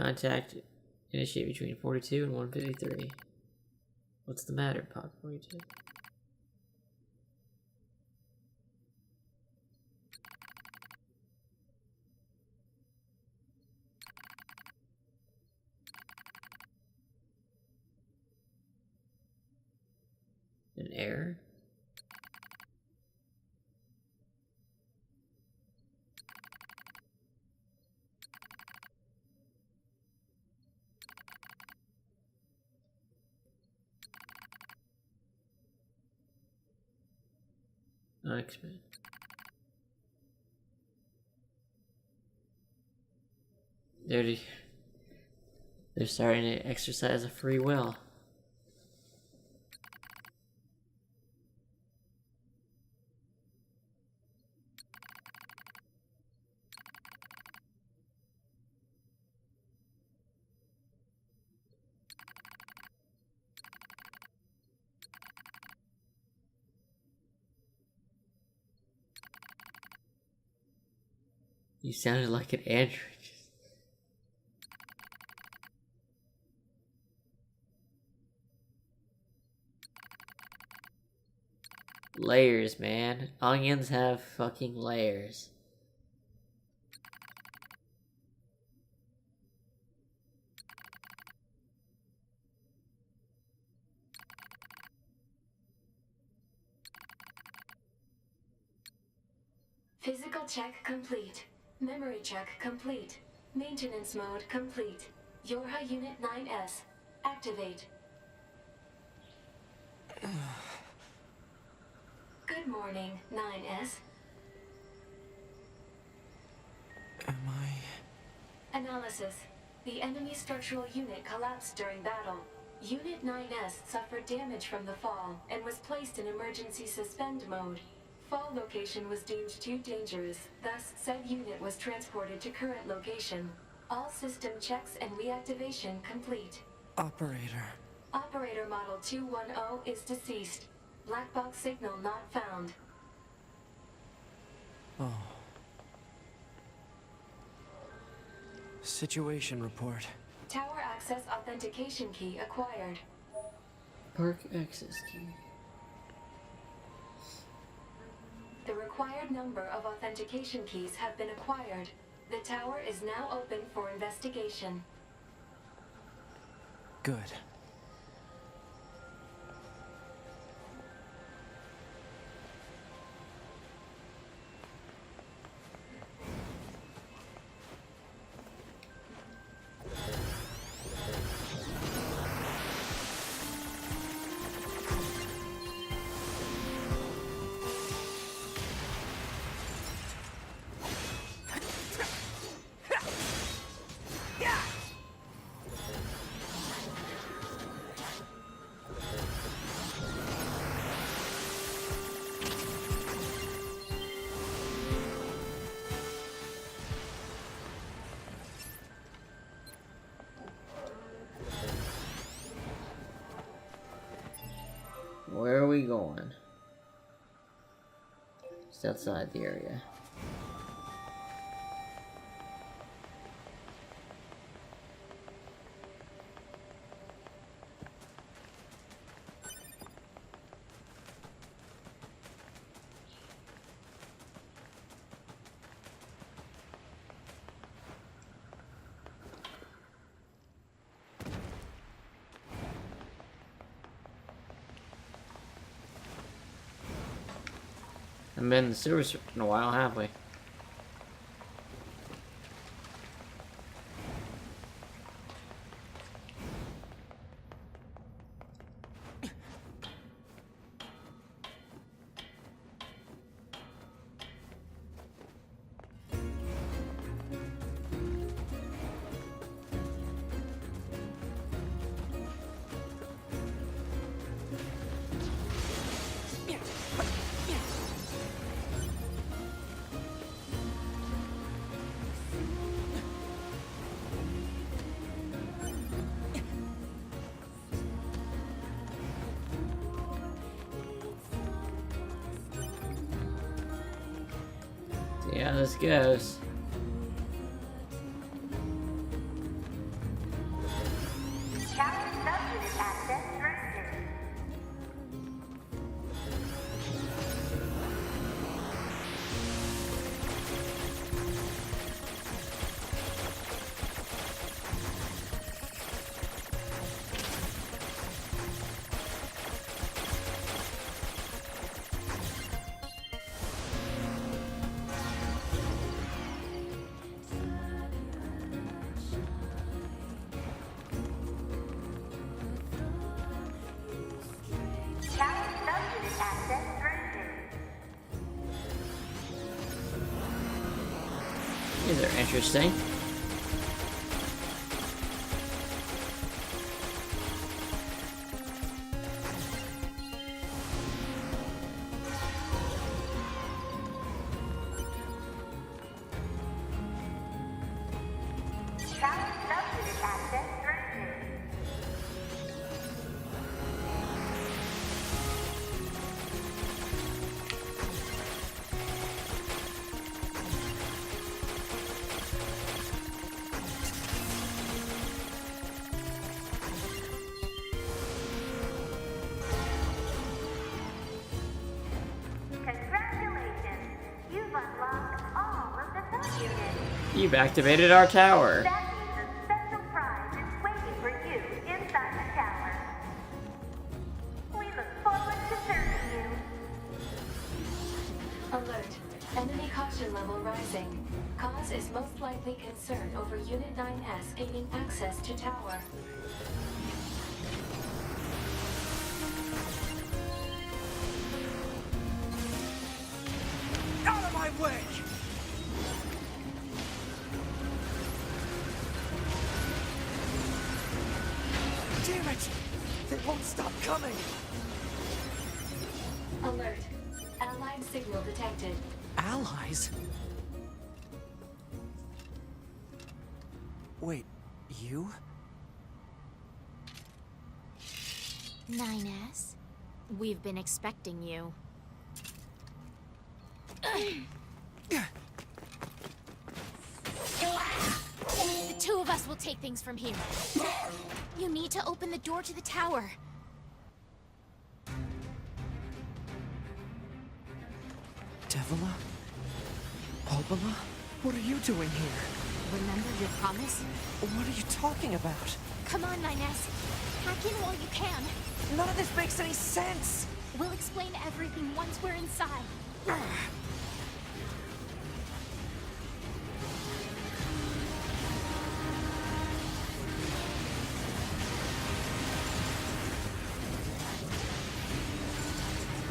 Contact initiate between 42 and 153. What's the matter, Pod 42? An error? X-Men. They're starting to exercise a free will. You sounded like an android. Layers, man. Onions have fucking layers. Physical check complete. Memory check complete. Maintenance mode complete. Yorha Unit 9S. Activate. Good morning, 9S. Am I... Analysis. The enemy structural unit collapsed during battle. Unit 9S suffered damage from the fall and was placed in emergency suspend mode. Fall location was deemed too dangerous, thus said unit was transported to current location. All system checks and reactivation complete. Operator. Operator Model 210 is deceased. Black box signal not found. Oh. Situation report. Tower access authentication key acquired. Park access key. The required number of authentication keys have been acquired. The tower is now open for investigation. Good. Where are we going? Just outside the area. Haven't been in the sewers in a while, have we? See how this goes. These are interesting. You've activated our tower. That means a special prize is waiting for you inside the tower. We look forward to serving you. Alert. Enemy caution level rising. Cause is most likely concern over Unit 9S gaining access to tower. Out of my way! Damn it! They won't stop coming! Alert. Allied signal detected. Allies? Wait, you? 9S? We've been expecting you. The two of us will take things from here. You need to open the door to the tower. Devola? Popola? What are you doing here? Remember your promise? What are you talking about? Come on, 9S. Hack in while you can. None of this makes any sense! We'll explain everything once we're inside.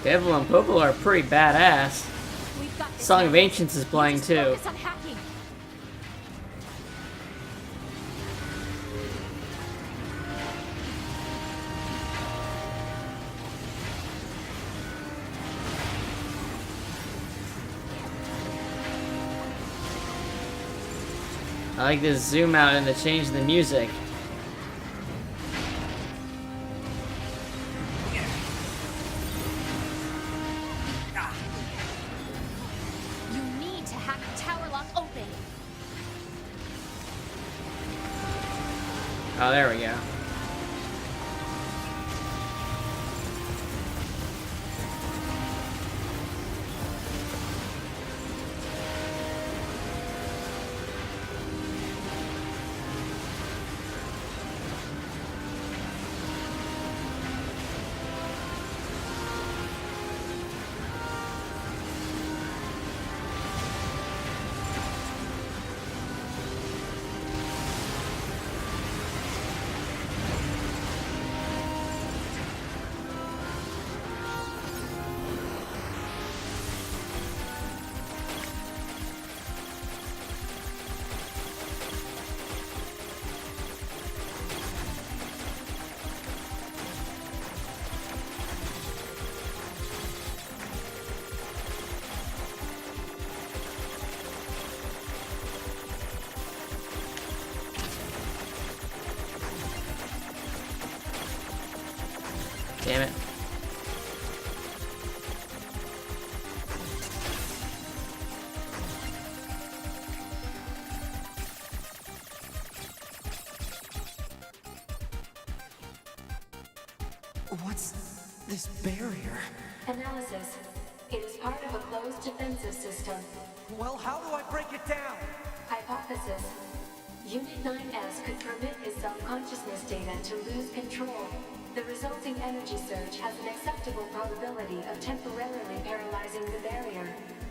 Devola and Popola are pretty badass. We've got this. Song of 9S. Ancients is playing Just too. focus on hacking. I like this zoom out and the change in the music. You need to hack the tower lock open. Oh, there we go. Damn it. What's this barrier? Analysis. It is part of a closed defensive system. Well, how do I break it down? Hypothesis. Unit 9S could permit his self-consciousness data to lose control. The resulting energy surge has an acceptable probability of temporarily paralyzing the barrier.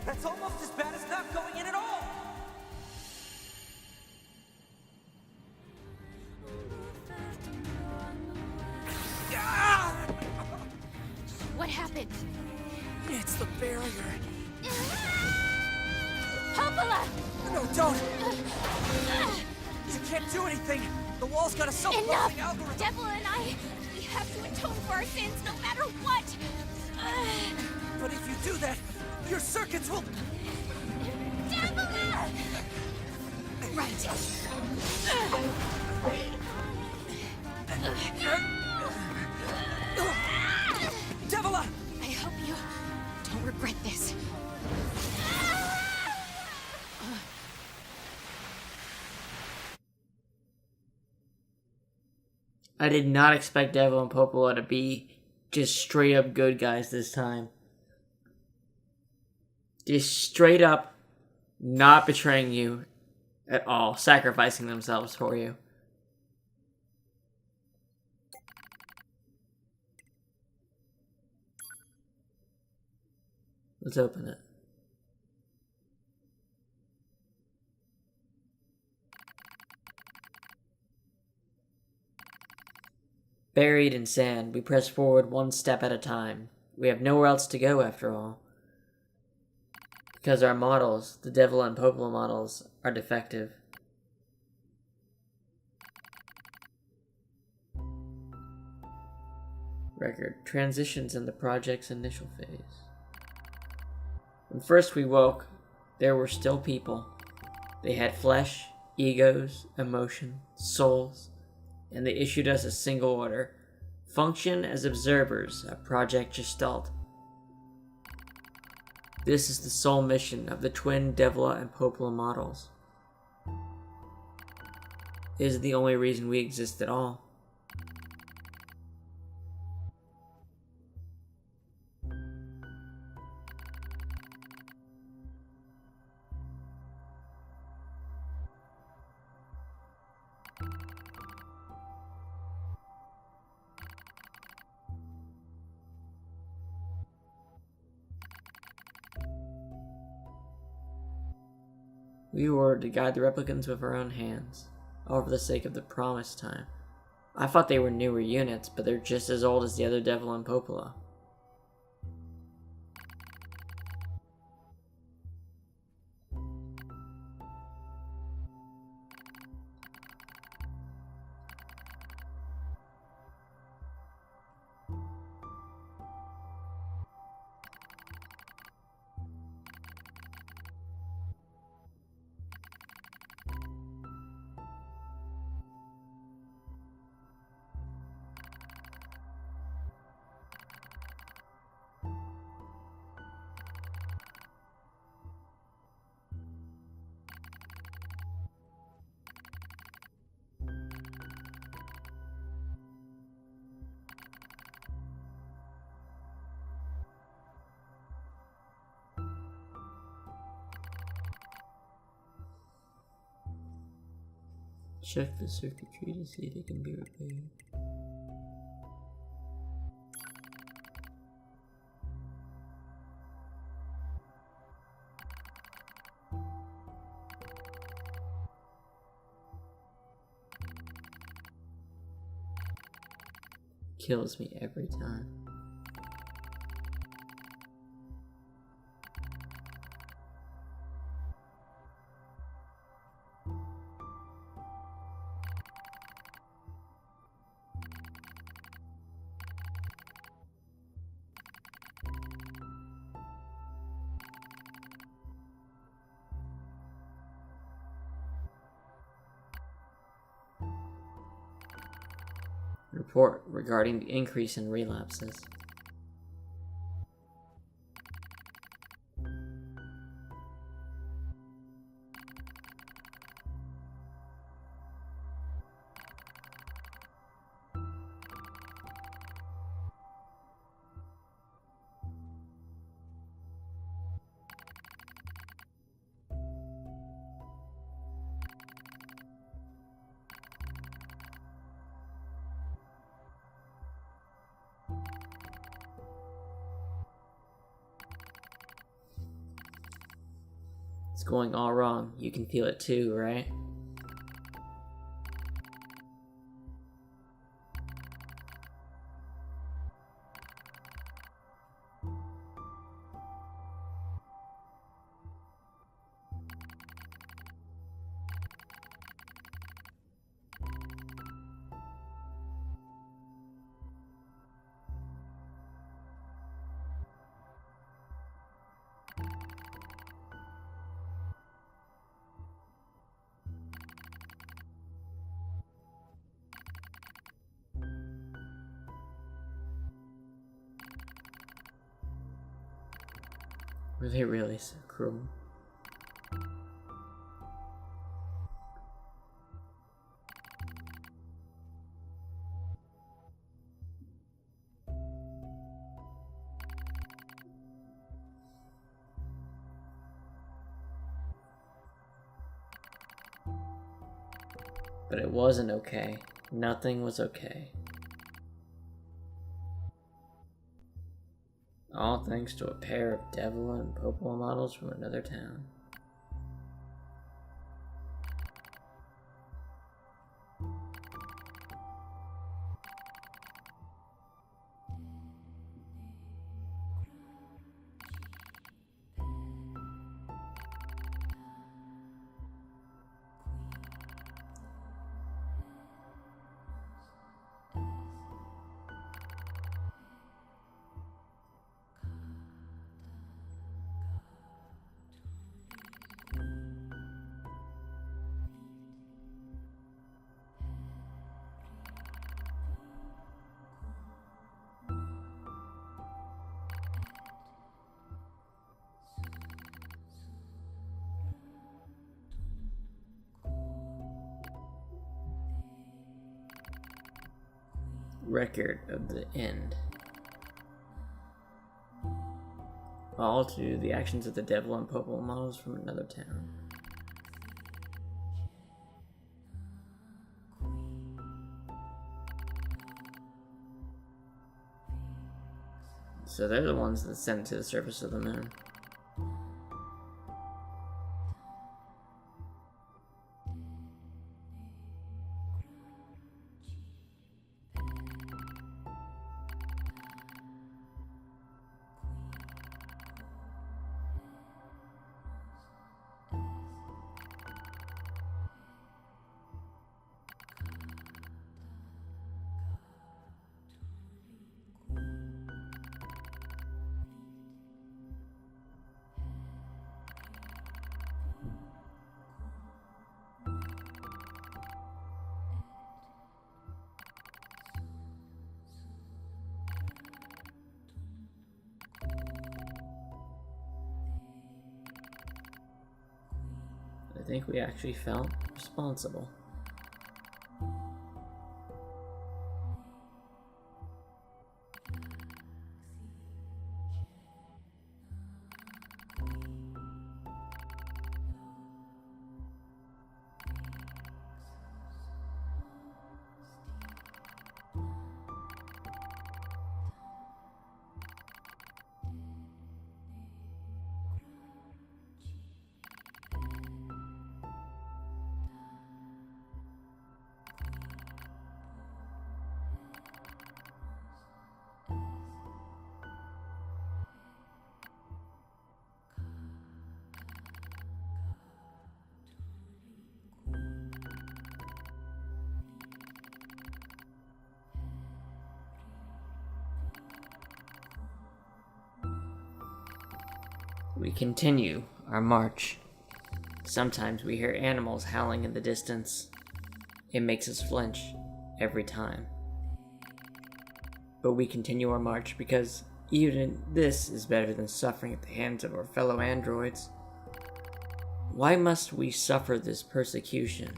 That's almost as bad as not going in at all! What happened? It's the barrier. Popola! No! No, don't! You can't do anything! The wall's got a self-closing Enough! algorithm! Devola and I, we have to atone for our sins no matter what! But if you do that, your circuits will... Devola! Right. Devola! I hope you don't regret this. I did not expect Devola and Popola to be just straight up good guys this time. Just straight up not betraying you at all, sacrificing themselves for you. Let's open it. Buried in sand, we press forward one step at a time. We have nowhere else to go after all. Because our models, the Devola and Popola models, are defective. Record. Transitions in the project's initial phase. When first we woke, there were still people. They had flesh, egos, emotion, souls, and they issued us a single order. Function as observers of Project Gestalt. This is the sole mission of the twin Devola and Popola models. It is the only reason we exist at all. We were ordered to guide the replicants with our own hands, all for the sake of the promised time. I thought they were newer units, but they're just as old as the other Devola and Popola. Check the circuitry to see if it can be repaired. Kills me every time. Report regarding the increase in relapses. It's going all wrong. You can feel it too, right? Were they really so cruel? But it wasn't okay. Nothing was okay. All thanks to a pair of Devola and Popola models from another town. Record of the end. All to the actions of the Devola and Popola models from another town. So they're the ones that sent it to the surface of the moon. I think we actually felt responsible. We continue our march. Sometimes we hear animals howling in the distance. It makes us flinch every time. But we continue our march because even this is better than suffering at the hands of our fellow androids. Why must we suffer this persecution?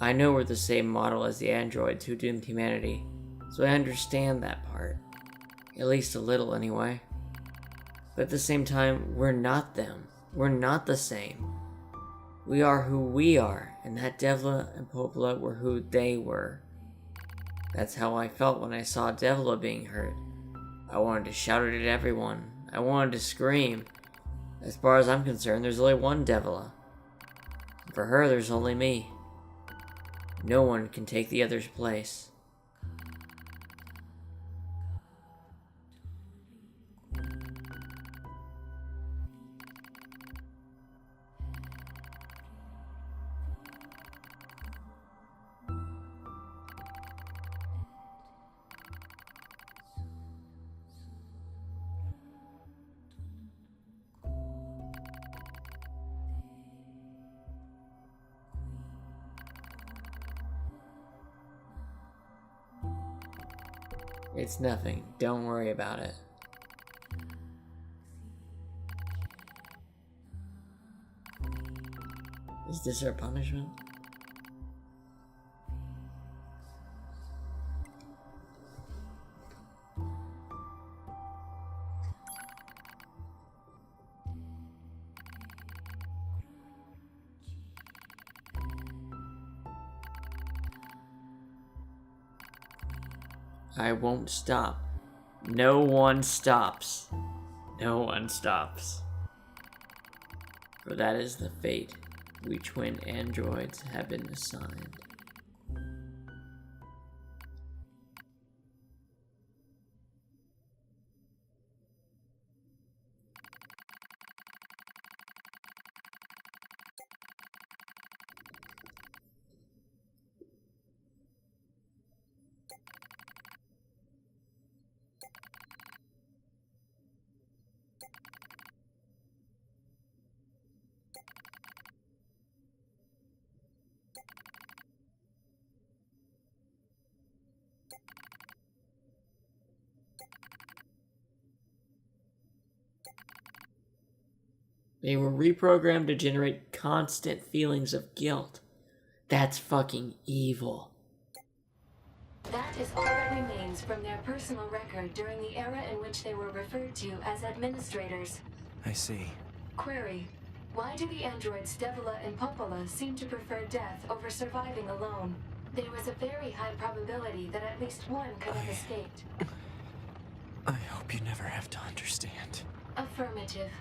I know we're the same model as the androids who doomed humanity, so I understand that part. At least a little, anyway. But at the same time, we're not them. We're not the same. We are who we are, and that Devola and Popola were who they were. That's how I felt when I saw Devola being hurt. I wanted to shout it at everyone. I wanted to scream. As far as I'm concerned, there's only one Devola. For her, there's only me. No one can take the other's place. It's nothing. Don't worry about it. Is this our punishment? I won't stop. No one stops. No one stops. For that is the fate we twin androids have been assigned. They were reprogrammed to generate constant feelings of guilt. That's fucking evil. That is all that remains from their personal record during the era in which they were referred to as administrators. I see. Query: why do the androids Devola and Popola seem to prefer death over surviving alone? There was a very high probability that at least one could have escaped. I hope you never have to understand. Affirmative.